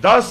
10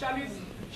40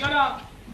11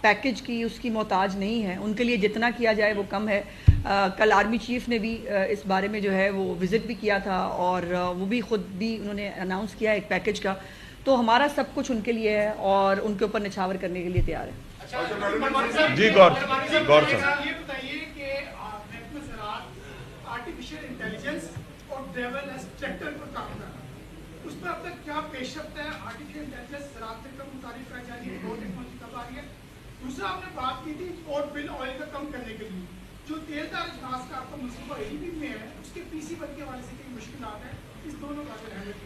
package کی اس کی محتاج نہیں ہے. ان کے لیے جتنا کیا جائے وہ کم ہے. کل آرمی چیف نے بھی اس بارے میں جو ہے وہ وزٹ بھی کیا تھا اور وہ بھی خود بھی انہوں نے اناؤنس کیا ایک پیکج کا. تو ہمارا سب کچھ ان کے لیے ہے اور ان کے اوپر نچھاور کرنے کے لیے تیار ہے. جی غور صاحب. یہ بتائیے کہ محکمہ زراعت آرٹیفیشل انٹیلیجنس اور ڈیول ٹریکٹر پر کام کر رہا ہے, اس پر اب تک کیا پیش رفت ہے؟ آرٹیفیشل انٹیلیجنس زراعت سے کم متعارف کرائی جا رہی ہے, ٹیکنالوجی کب آ رہی ہے؟ دوسرا آپ نے بات کی تھی ایکسپورٹ بل آئل کا کم کرنے کے لیے, جو تیل دار اجناس کا آپ کا منصوبہ ADB میں ہے, اس کے PC بل کے حوالے سے کئی مشکلات ہیں, اس دونوں کا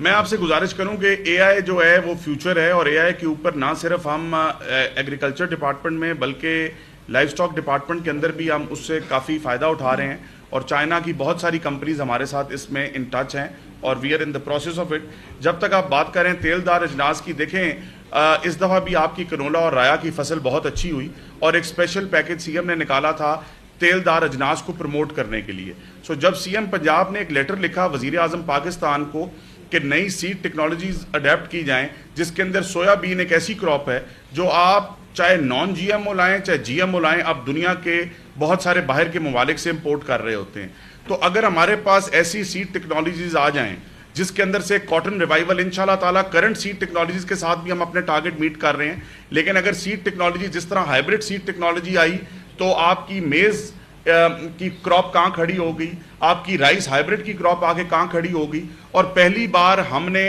میں آپ سے گزارش کروں کہ AI جو ہے وہ فیوچر ہے, اور AI کے اوپر نہ صرف ہم ایگریکلچر ڈپارٹمنٹ میں بلکہ لائف سٹاک ڈپارٹمنٹ کے اندر بھی ہم اس سے کافی فائدہ اٹھا رہے ہیں, اور چائنا کی بہت ساری کمپنیز ہمارے ساتھ اس میں ان ٹچ ہیں, اور we are in the process of it. جب تک آپ بات کریں تیل دار اجناس کی, دیکھیں اس دفعہ بھی آپ کی کنولا اور رایا کی فصل بہت اچھی ہوئی, اور ایک اسپیشل پیکج CM نے نکالا تھا تیل دار اجناس کو پروموٹ کرنے کے لیے. سو جب CM پنجاب نے ایک لیٹر لکھا وزیر اعظم پاکستان کو کہ نئی سیڈ ٹیکنالوجیز اڈیپٹ کی جائیں, جس کے اندر سویا بین ایک ایسی کراپ ہے جو آپ چاہے نان GMO لائیں چاہے GMO لائیں, آپ دنیا کے بہت سارے باہر کے ممالک سے امپورٹ کر رہے ہوتے ہیں. تو اگر ہمارے پاس ایسی سیڈ ٹیکنالوجیز آ جائیں جس کے اندر سے کاٹن ریوائول انشاءاللہ تعالیٰ کرنٹ سیڈ ٹیکنالوجیز کے ساتھ بھی ہم اپنے ٹارگٹ میٹ کر رہے ہیں, لیکن اگر سیڈ ٹیکنالوجی جس طرح ہائبرڈ سیڈ ٹیکنالوجی آئی تو آپ کی میز کی کراپ کہاں کھڑی ہوگی, آپ کی رائس ہائبرڈ کی کراپ آگے کہاں کھڑی ہوگی. اور پہلی بار ہم نے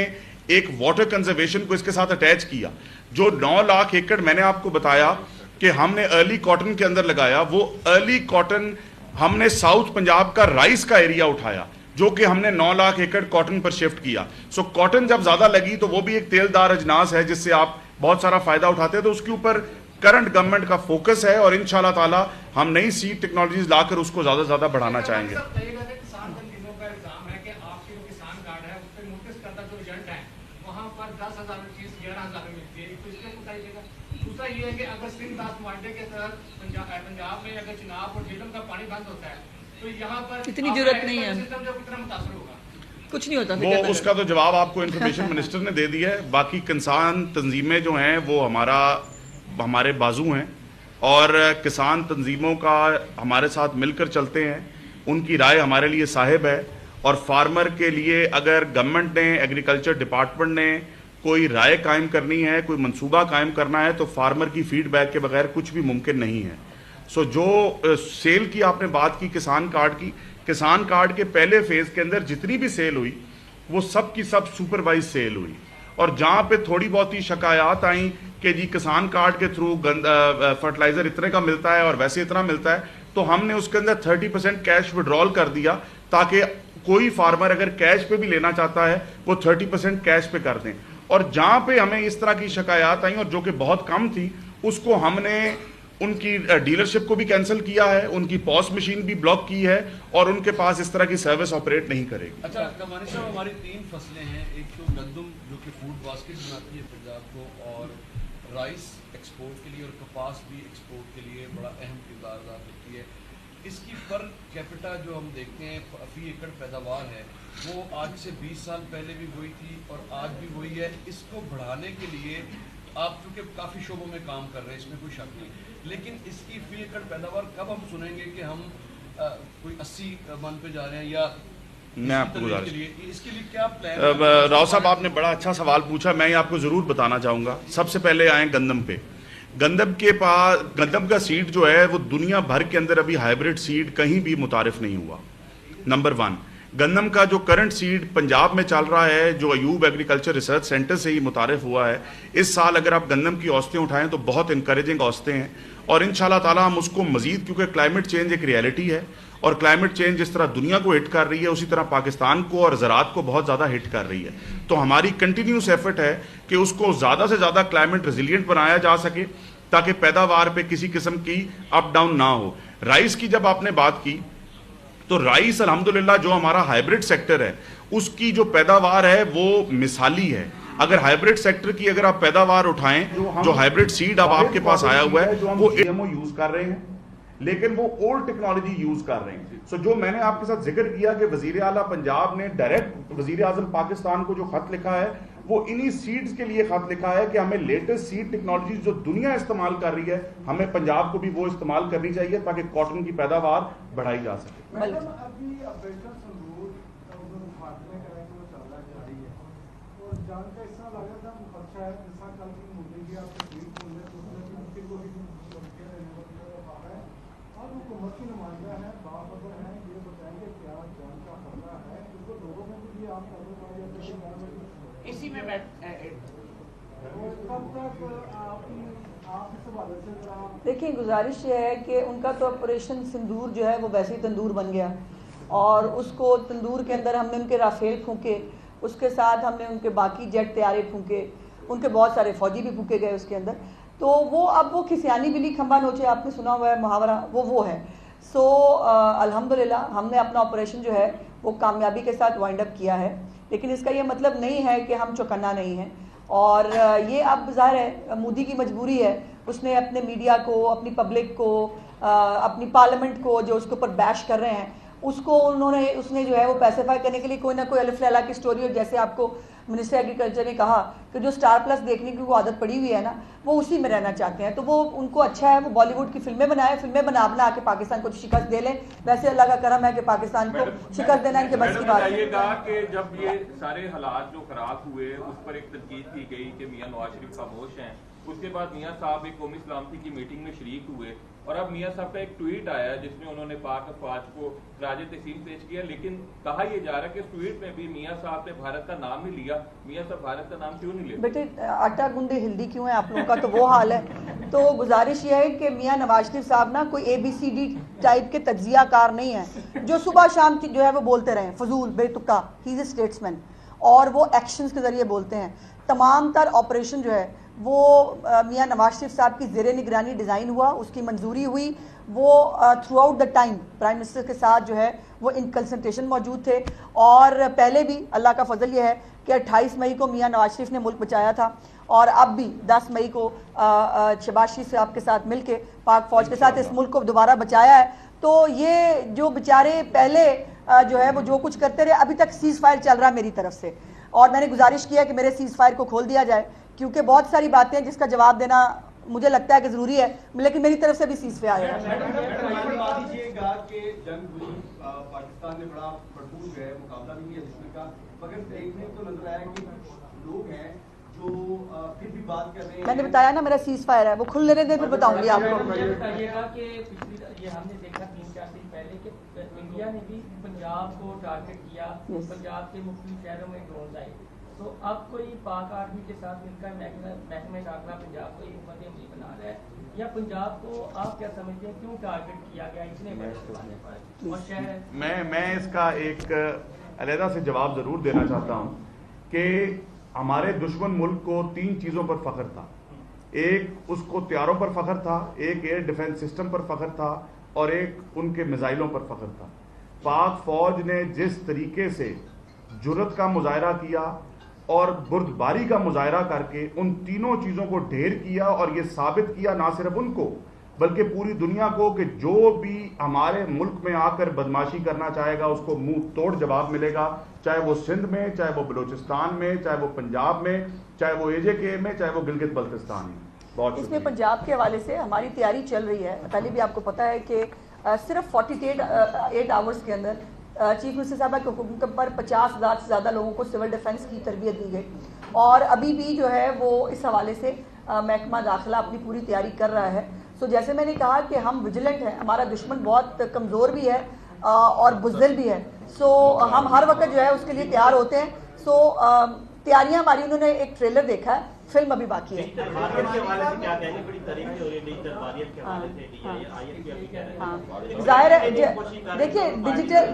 ایک واٹر کنزرویشن کو اس کے ساتھ اٹیچ کیا, جو 9 لاکھ ایکڑ میں نے آپ کو بتایا کہ ہم نے ارلی کاٹن کے اندر لگایا, وہ ارلی کاٹن ہم نے ساؤتھ پنجاب کا رائس کا ایریا اٹھایا جو کہ ہم نے 9 لاکھ ایکڑ کاٹن پر شفٹ کیا. سو کاٹن جب زیادہ لگی تو وہ بھی ایک تیل دار اجناس ہے جس سے آپ بہت سارا فائدہ اٹھاتے ہیں, تو اس کے اوپر کرنٹ گورنمنٹ کا فوکس ہے, اور انشاءاللہ تعالی ہم نئی سیڈ ٹیکنالوجیز لا کر اس کو زیادہ سے زیادہ بڑھانا چاہیں گے. کسان تنظیموں کا الزام ہے کہ آپ کی جو کسان کارڈ ہے اس پہ نوٹس کردہ جو ایجنٹ ہیں وہاں پر 10,000 چیز 11,000 میں ملتی ہے, تو اس میں بتائیے گا. دوسرا یہ ہے کہ اگر سندھ داس معاہدے کے تحت پنجاب میں اگر چناب اور جہلم کا پانی بند ہوتا ہے تو یہاں پر اتنی ضرورت نہیں ہے, سسٹم جو کتنا متاثر ہوگا, کچھ نہیں ہوتا. وہ اس کا تو جواب آپ کو انفارمیشن منسٹر نے دے دیا ہے. باقی کسان تنظیمیں جو ہیں وہ ہمارے بازو ہیں, اور کسان تنظیموں کا ہمارے ساتھ مل کر چلتے ہیں, ان کی رائے ہمارے لیے صاحب ہے, اور فارمر کے لیے اگر گورنمنٹ نے ایگریکلچر ڈپارٹمنٹ نے کوئی رائے قائم کرنی ہے, کوئی منصوبہ قائم کرنا ہے, تو فارمر کی فیڈ بیک کے بغیر کچھ بھی ممکن نہیں ہے. سو جو سیل کی آپ نے بات کی کسان کارڈ کی, کسان کارڈ کے پہلے فیز کے اندر جتنی بھی سیل ہوئی وہ سب کی سب سپروائز سیل ہوئی, اور جہاں پہ تھوڑی بہت ہی شکایات آئیں کہ جی کسان کارڈ کے تھرو فرٹیلائزر اتنے کا ملتا ہے اور ویسے اتنا ملتا ہے, تو ہم نے اس کے اندر 30% کیش وڈرال کر دیا تاکہ کوئی فارمر اگر کیش پہ بھی لینا چاہتا ہے وہ 30% کیش پہ کر دیں. اور جہاں پہ ہمیں اس طرح کی شکایات آئیں اور جو کہ بہت کم تھی, اس کو ہم نے ان کی ڈیلرشپ کو بھی کینسل کیا ہے, ان کی پوس مشین بھی بلاک کی ہے, اور ان کے پاس اس طرح کی سروس آپریٹ نہیں کرے گی. اچھا کمانی صاحب, ہماری 3 فصلیں ہیں, ایک تو گندم جو کہ فوڈ باسکٹ بناتی ہے پنجاب کو, اور رائس ایکسپورٹ کے لیے, اور کپاس بھی ایکسپورٹ کے لیے بڑا اہم کردار ادا کرتی ہے. اس کی پر کیپٹا جو ہم دیکھتے ہیں فی ایکڑ پیداوار ہے وہ آج سے 20 سال پہلے بھی وہی تھی اور آج بھی وہی ہے. اس کو بڑھانے کے لیے آپ چونکہ کافی شعبوں میں کام کر رہے ہیں, اس میں کوئی شک نہیں, لیکن اس کی فی ایکڑ پیداوار کب ہم سنیں گے کہ ہم کوئی 80 من پہ جا رہے ہیں, یا میں آپ کو گزارش اس کے لیے کیا پلان؟ راؤ صاحب آپ نے بڑا اچھا سوال پوچھا, میں یہ آپ کو ضرور بتانا چاہوں گا. سب سے پہلے آئیں گندم پہ. گندم کا سیڈ جو ہے وہ دنیا بھر کے اندر ابھی ہائبرڈ سیڈ کہیں بھی متعارف نہیں ہوا. نمبر 1, گندم کا جو کرنٹ سیڈ پنجاب میں چل رہا ہے جو ایوب ایگریکلچر ریسرچ سینٹر سے ہی متعارف ہوا ہے, اس سال اگر آپ گندم کی اوسطیں اٹھائیں تو بہت انکریجنگ اوسطیں ہیں, اور انشاءاللہ تعالیٰ ہم اس کو مزید, کیونکہ کلائمیٹ چینج ایک ریالٹی ہے, اور کلائمیٹ چینج جس طرح دنیا کو ہٹ کر رہی ہے اسی طرح پاکستان کو اور زراعت کو بہت زیادہ ہٹ کر رہی ہے. تو ہماری کنٹینیوس ایفرٹ ہے کہ اس کو زیادہ سے زیادہ کلائمیٹ ریزیلینٹ بنایا جا سکے تاکہ پیداوار پہ کسی قسم کی اپ ڈاؤن نہ ہو. رائس کی جب آپ نے بات کی تو رائس الحمدللہ جو ہمارا ہائبرڈ سیکٹر ہے اس کی جو پیداوار ہے وہ مثالی ہے. اگر ہائبرڈ سیکٹر کی اگر آپ پیداوار اٹھائیں, جو ہائبرڈ سیڈ اب آپ کے پاس آیا ہوا ہے وہ GMO یوز کر رہے ہیں لیکن وہ اولڈ ٹیکنالوجی یوز کر رہے ہیں. سو جو میں نے آپ کے ساتھ ذکر کیا کہ وزیر اعلیٰ پنجاب نے ڈائریکٹ وزیر اعظم پاکستان کو جو خط لکھا ہے وہ انہی سیڈز کے لیے خط لکھا ہے کہ ہمیں لیٹسٹ سیڈ ٹیکنالوجی جو دنیا استعمال کر رہی ہے ہمیں پنجاب کو بھی وہ استعمال کرنی چاہیے تاکہ کاٹن کی پیداوار بڑھائی جا سکے. اسی میں دیکھیں گزارش یہ ہے کہ ان کا تو آپریشن سندور جو ہے وہ ویسے ہی تندور بن گیا اور اس کو تندور کے اندر ہم نے ان کے رافیل پھونکے, اس کے ساتھ ہم نے ان کے باقی جیٹ طیارے پھونکے, ان کے بہت سارے فوجی بھی پھونکے گئے اس کے اندر. تو وہ اب وہ کھسیانی بلی کھمبا نوچے, آپ نے سنا ہوا ہے محاورہ, وہ ہے. سو الحمدللہ ہم نے اپنا آپریشن جو ہے وہ کامیابی کے ساتھ وائنڈ اپ کیا ہے, لیکن اس کا یہ مطلب نہیں ہے کہ ہم چوکنا نہیں ہیں. اور یہ اب ظاہر ہے مودی کی مجبوری ہے, اس نے اپنے میڈیا کو, اپنی پبلک کو, اپنی پارلیمنٹ کو جو اس کے اوپر بیش کر رہے ہیں اس نے جو ہے وہ پیسیفائی کرنے کے لیے کوئی نہ کوئی الف لیلا کی سٹوری, اور جیسے آپ کو منسٹر ایگریکلچر نے کہا کہ جو سٹار پلس دیکھنے کی وہ عادت پڑی ہوئی ہے نا, وہ اسی میں رہنا چاہتے ہیں. تو وہ ان کو اچھا ہے وہ بالی ووڈ کی فلمیں بنائے, فلمیں بنا کے پاکستان کو شکست دے لیں. ویسے اللہ کا کرم ہے کہ پاکستان کو شکست دینا ان کے بس کی بات ہے. کہ جب یہ سارے حالات جو خراب ہوئے اس پر ایک تنقید کی گئی کہ میاں نواز شریف خاموش ہیں, اس کے بعد میاں صاحب ایک قومی سلامتی کی میٹنگ میں شریک ہوئے, اور اب میاں صاحب کا ایک ٹویٹ آیا جس میں انہوں نے پاک افواج کو خراج تحسین پیش کیا, لیکن کہا یہ جا رہا ہے کہ اس ٹویٹ میں بھی میاں صاحب نے بھارت کا نام نہیں لیا. میاں صاحب بھارت کا نام کیوں نہیں لیا؟ بیٹے آٹا گوندے ہلدی کیوں ہیں آپ لوگوں کا, تو وہ حال ہے. تو گزارش یہ ہے کہ میاں نواز شریف صاحب نا کوئی ABCD ٹائپ کے تجزیہ کار نہیں ہیں جو صبح شام کی جو ہے وہ بولتے رہیں فضول بے تکا. ہی از اے اسٹیٹسمین اور وہ ایکشنز کے ذریعے بولتے ہیں. تمام تر آپریشن جو ہے وہ میاں نواز شریف صاحب کی زیر نگرانی ڈیزائن ہوا, اس کی منظوری ہوئی. وہ through out the time prime minister کے ساتھ جو ہے وہ ان کنسلٹیشن موجود تھے, اور پہلے بھی اللہ کا فضل یہ ہے کہ 28 مئی کو میاں نواز شریف نے ملک بچایا تھا, اور اب بھی 10 مئی کو شہباز شریف صاحب کے ساتھ مل کے پاک فوج کے ساتھ اس ملک کو دوبارہ بچایا ہے. تو یہ جو بیچارے پہلے جو ہے وہ جو کچھ کرتے رہے, ابھی تک سیز فائر چل رہا ہے میری طرف سے, اور میں نے گزارش کیا کہ میرے سیز فائر کو کھول دیا جائے, کیونکہ بہت ساری باتیں جس کا جواب دینا مجھے لگتا ہے کہ ضروری ہے, لیکن میری طرف سے بھی سیز فائر ہے. پاکستان نے بڑا بھرپور جو ہے مقابلہ بھی کیا دشمن کا, مگر دیکھنے کو نظر آیا کہ لوگ ہیں جو پھر بھی بات کر رہے ہیں. میں نے بتایا نا میرا سیز فائر ہے, وہ کھل لینے دیں پھر بتاؤں گی آپ کو. بتائیے گا کہ یہ ہم نے دیکھا 3-4 دن پہلے کہ انڈیا نے بھی پنجاب کو ٹارگٹ کیا, پنجاب کے مختلف شہروں میں ڈرون آئے. تو اب کوئی پاک آرمی کے ساتھ مل کر محکمہ داخلہ پنجاب کو حکومت عملی بنا رہا ہے, یا پنجاب کو آپ کیا سمجھتے ہیں کیوں ٹارگٹ کیا گیا اتنے بڑے پیمانے پر اور شہر؟ میں اس کا ایک علیحدہ سے جواب ضرور دینا چاہتا ہوں کہ ہمارے دشمن ملک کو 3 چیزوں پر فخر تھا. ایک اس کو طیاروں پر فخر تھا, ایک ایئر ڈیفنس سسٹم پر فخر تھا, اور ایک ان کے میزائلوں پر فخر تھا. پاک فوج نے جس طریقے سے جرأت کا مظاہرہ کیا اور بردباری کا مظاہرہ کر کے ان تینوں چیزوں کو ڈھیر کیا, اور یہ ثابت کیا نہ صرف ان کو بلکہ پوری دنیا کو کہ جو بھی ہمارے ملک میں آ کر بدماشی کرنا چاہے گا اس کو منہ توڑ جواب ملے گا, چاہے وہ سندھ میں, چاہے وہ بلوچستان میں, چاہے وہ پنجاب میں, چاہے وہ AJK میں, چاہے وہ گلگت بلتستان میں. بہت اس میں پنجاب کے حوالے سے ہماری تیاری چل رہی ہے. پہلے بھی آپ کو پتا ہے کہ صرف 48 آورز کے اندر چیف منسٹر صاحبہ کے حکم پر 50,000 سے زیادہ لوگوں کو سول ڈیفنس کی تربیت دی گئی, اور ابھی بھی جو ہے وہ اس حوالے سے محکمہ داخلہ اپنی پوری تیاری کر رہا ہے. سو جیسے میں نے کہا کہ ہم ویجیلنٹ ہیں, ہمارا دشمن بہت کمزور بھی ہے اور بزدل بھی ہے, سو ہم ہر وقت جو ہے اس کے لیے تیار ہوتے ہیں. سو تیاریاں ہماری, انہوں نے ایک ٹریلر دیکھا ہے, فلم ابھی باقی ہے. ظاہر ہے دیکھیے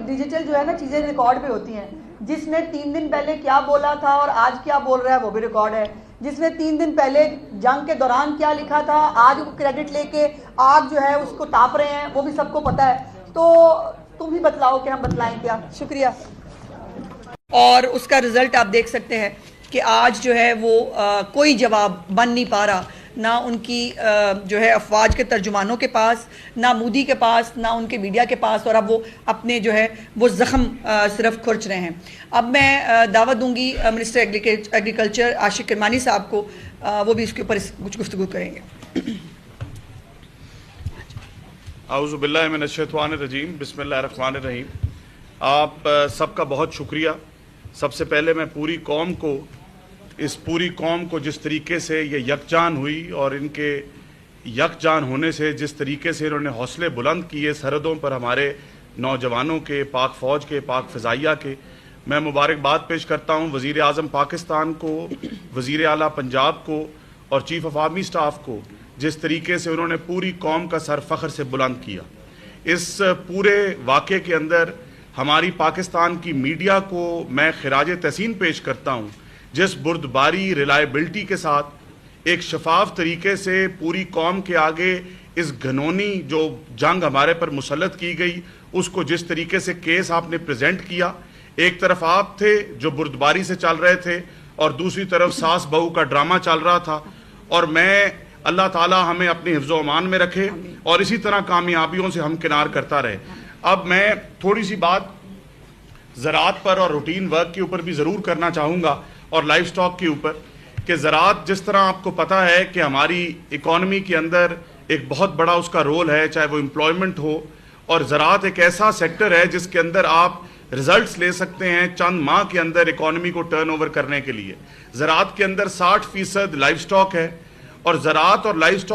ڈیجیٹل جو ہے نا چیزیں ریکارڈ پہ ہوتی ہیں. جس نے 3 دن پہلے کیا بولا تھا اور آج کیا بول رہا ہے وہ بھی ریکارڈ ہے. جس نے 3 دن پہلے جنگ کے دوران کیا لکھا تھا, آج وہ کریڈٹ لے کے آگ جو ہے اس کو تاپ رہے ہیں, وہ بھی سب کو پتا ہے. تو تم ہی بتلاؤ کہ ہم بتلائیں کیا. شکریہ. اور اس کا رزلٹ آپ دیکھ سکتے ہیں کہ آج جو ہے وہ کوئی جواب بن نہیں پا رہا, نہ ان کی جو ہے افواج کے ترجمانوں کے پاس، نہ مودی کے پاس، نہ ان کے میڈیا کے پاس، اور اب وہ اپنے جو ہے وہ زخم صرف کھرچ رہے ہیں. اب میں دعوت دوں گی منسٹر ایگریکلچر عاشق کرمانی صاحب کو، وہ بھی اس کے اوپر کچھ گفتگو کریں گے. اعوذ باللہ من الشیطان الرجیم، بسم اللہ الرحمن الرحیم. آپ سب کا بہت شکریہ. سب سے پہلے میں اس پوری قوم کو جس طریقے سے یہ یکجان ہوئی اور ان کے یکجان ہونے سے جس طریقے سے انہوں نے حوصلے بلند کیے سرحدوں پر ہمارے نوجوانوں کے، پاک فوج کے، پاک فضائیہ کے، میں مبارکباد پیش کرتا ہوں وزیر اعظم پاکستان کو، وزیر اعلیٰ پنجاب کو اور چیف آف آرمی سٹاف کو، جس طریقے سے انہوں نے پوری قوم کا سر فخر سے بلند کیا. اس پورے واقعے کے اندر ہماری پاکستان کی میڈیا کو میں خراج تحسین پیش کرتا ہوں، جس بردباری، ریلائبلٹی کے ساتھ ایک شفاف طریقے سے پوری قوم کے آگے اس گھنونی جو جنگ ہمارے پر مسلط کی گئی اس کو جس طریقے سے کیس آپ نے پریزنٹ کیا. ایک طرف آپ تھے جو بردباری سے چل رہے تھے اور دوسری طرف ساس بہو کا ڈرامہ چل رہا تھا، اور میں اللہ تعالیٰ ہمیں اپنے حفظ و امان میں رکھے اور اسی طرح کامیابیوں سے ہمکنار کرتا رہے. اب میں تھوڑی سی بات زراعت پر اور روٹین ورک کے اوپر بھی ضرور کرنا چاہوں گا اور لائف سٹاک کے اوپر، کہ زراعت جس طرح آپ کو پتہ ہے کہ ہماری اکانومی کے اندر ایک بہت بڑا اس کا رول ہے، چاہے وہ امپلائمنٹ ہو، اور زراعت ایک ایسا سیکٹر ہے جس کے اندر آپ ریزلٹس لے سکتے ہیں چند ماہ کے اندر اکانومی کو ٹرن اوور کرنے کے لیے. زراعت کے اندر 60% لائف سٹاک ہے، اور زراعت اور لائف سٹاک